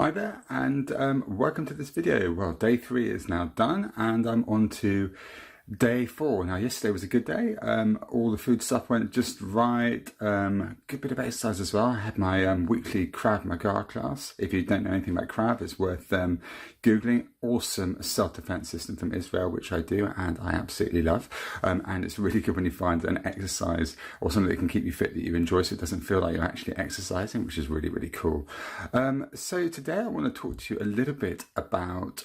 Hi there, and welcome to this video. Well, day 3 is now done and I'm on to day 4. Now, yesterday was a good day. All the food stuff went just right. Good bit of exercise as well. I had my weekly Krav Maga class. If you don't know anything about Krav, it's worth Googling. Awesome self-defense system from Israel, which I do and I absolutely love. And it's really good when you find an exercise or something that can keep you fit that you enjoy, so it doesn't feel like you're actually exercising, which is really, really cool. So today I want to talk to you a little bit about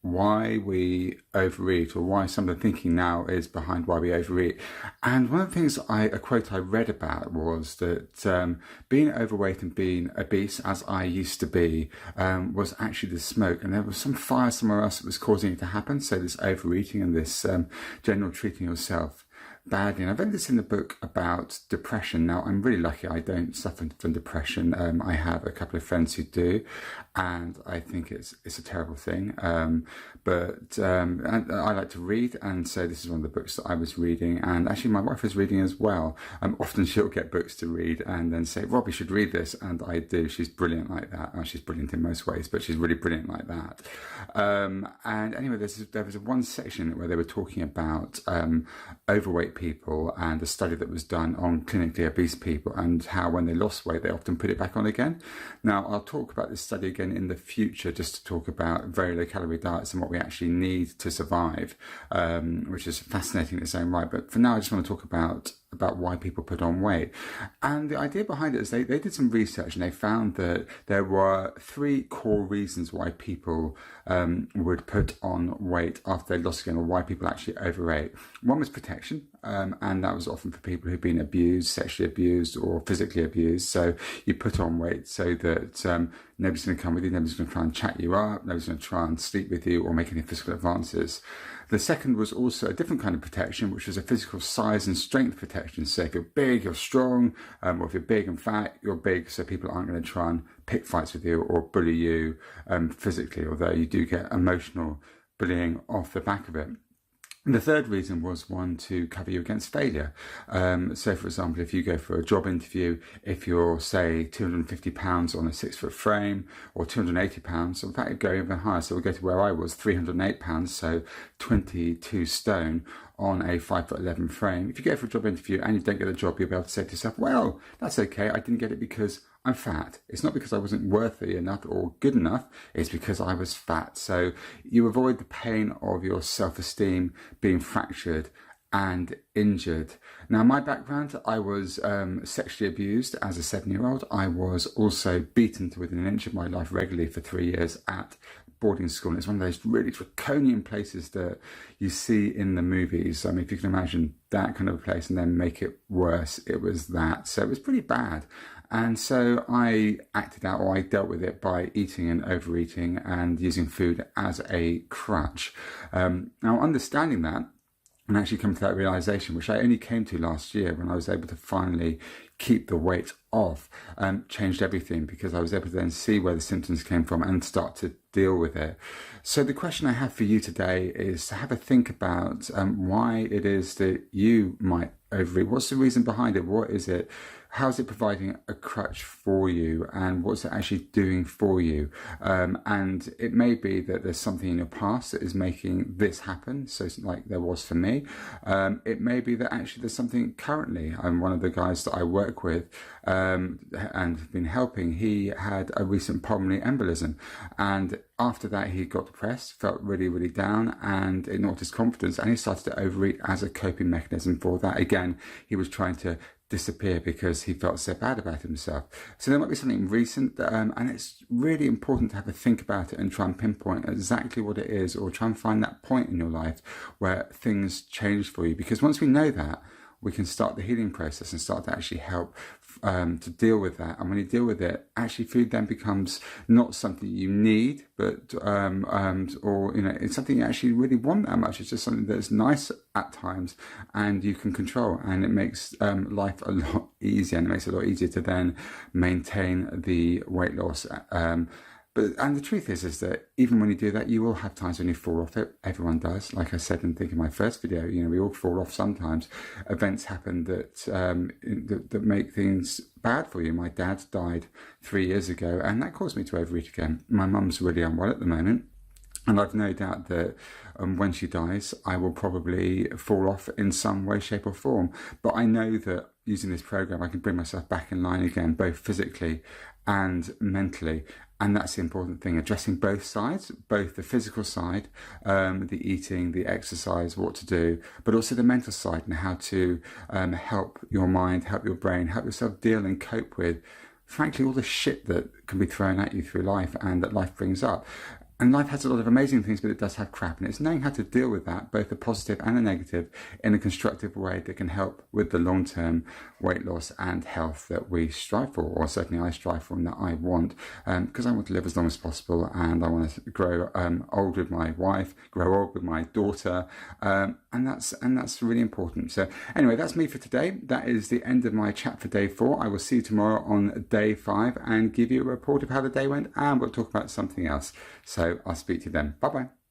why we overeat, or why some of the thinking now is behind why we overeat. And one of the things a quote I read about was that being overweight and being obese, as I used to be, was actually the smoke, and there was some fire somewhere else that was causing it to happen. So this overeating and this general treating yourself badly. And I've read this in the book about depression. Now, I'm really lucky I don't suffer from depression. I have a couple of friends who do, and I think it's a terrible thing. But I like to read, and so this is one of the books that I was reading, and actually my wife is reading as well. Often she'll get books to read and then say, Rob, you should read this, and I do. She's brilliant like that. She's brilliant in most ways, but she's really brilliant like that. And anyway, there was one section where they were talking about overweight people and a study that was done on clinically obese people, and how when they lost weight they often put it back on again. Now, I'll talk about this study again in the future, just to talk about very low calorie diets and what we actually need to survive, which is fascinating in its own right. But for now, I just want to talk about why people put on weight. And the idea behind it is they did some research, and they found that there were 3 core reasons why people would put on weight after they lost skin, or why people actually overate. One was protection, and that was often for people who've been abused, sexually abused or physically abused. So you put on weight so that nobody's going to come with you, nobody's going to try and chat you up, nobody's going to try and sleep with you or make any physical advances. The second was also a different kind of protection, which was a physical size and strength protection. So if you're big, you're strong, or if you're big and fat, you're big, so people aren't going to try and pick fights with you or bully you physically, although you do get emotional bullying off the back of it. And the third reason was one to cover you against failure. So, for example, if you go for a job interview, if you're, say, 250 pounds on a 6-foot frame, or 280 pounds, in fact, it'd go even higher. So we'll go to where I was, 308 pounds, so 22 stone on a 5'11" frame. If you go for a job interview and you don't get the job, you'll be able to say to yourself, well, that's okay, I didn't get it because I'm fat. It's not because I wasn't worthy enough or good enough, it's because I was fat. So you avoid the pain of your self-esteem being fractured and injured. Now, my background, I was sexually abused as a 7-year-old. I was also beaten to within an inch of my life regularly for 3 years at boarding school. And it's one of those really draconian places that you see in the movies. I mean, if you can imagine that kind of a place and then make it worse, it was that. So it was pretty bad. And so I acted out, or I dealt with it by eating and overeating and using food as a crutch. Now, understanding that, and actually come to that realization, which I only came to last year when I was able to finally keep the weight off, changed everything, because I was able to then see where the symptoms came from and start to deal with it. So the question I have for you today is to have a think about why it is that you might overeat. What's the reason behind it? What is it? How is it providing a crutch for you? And what's it actually doing for you? And it may be that there's something in your past that is making this happen. So like there was for me. It may be that actually there's something currently. One of the guys that I work with and have been helping, he had a recent pulmonary embolism. And after that, he got depressed, felt really, really down, and it knocked his confidence, and he started to overeat as a coping mechanism for that. Again, he was trying to disappear because he felt so bad about himself. So there might be something recent, and it's really important to have a think about it and try and pinpoint exactly what it is, or try and find that point in your life where things change for you. Because once we know that, we can start the healing process and start to actually help to deal with that. And when you deal with it, actually food then becomes not something you need, but or it's something you actually really want that much. It's just something that's nice at times and you can control, and it makes life a lot easier, and it makes it a lot easier to then maintain the weight loss And the truth is that even when you do that, you will have times when you fall off it. Everyone does. Like I said in thinking my first video, we all fall off sometimes. Events happen that make things bad for you. My dad died 3 years ago, and that caused me to overeat again. My mum's really unwell at the moment. And I've no doubt that when she dies, I will probably fall off in some way, shape or form. But I know that using this program, I can bring myself back in line again, both physically and mentally. And that's the important thing, addressing both sides, both the physical side, the eating, the exercise, what to do, but also the mental side and how to help your mind, help your brain, help yourself deal and cope with, frankly, all the shit that can be thrown at you through life and that life brings up. And life has a lot of amazing things, but it does have crap. And it's knowing how to deal with that, both the positive and the negative, in a constructive way that can help with the long-term weight loss and health that we strive for, or certainly I strive for and that I want, because I want to live as long as possible, and I want to grow old with my wife, grow old with my daughter, and that's really important. So anyway, that's me for today. That is the end of my chat for day 4. I will see you tomorrow on day 5 and give you a report of how the day went, and we'll talk about something else. So I'll speak to you then. Bye-bye.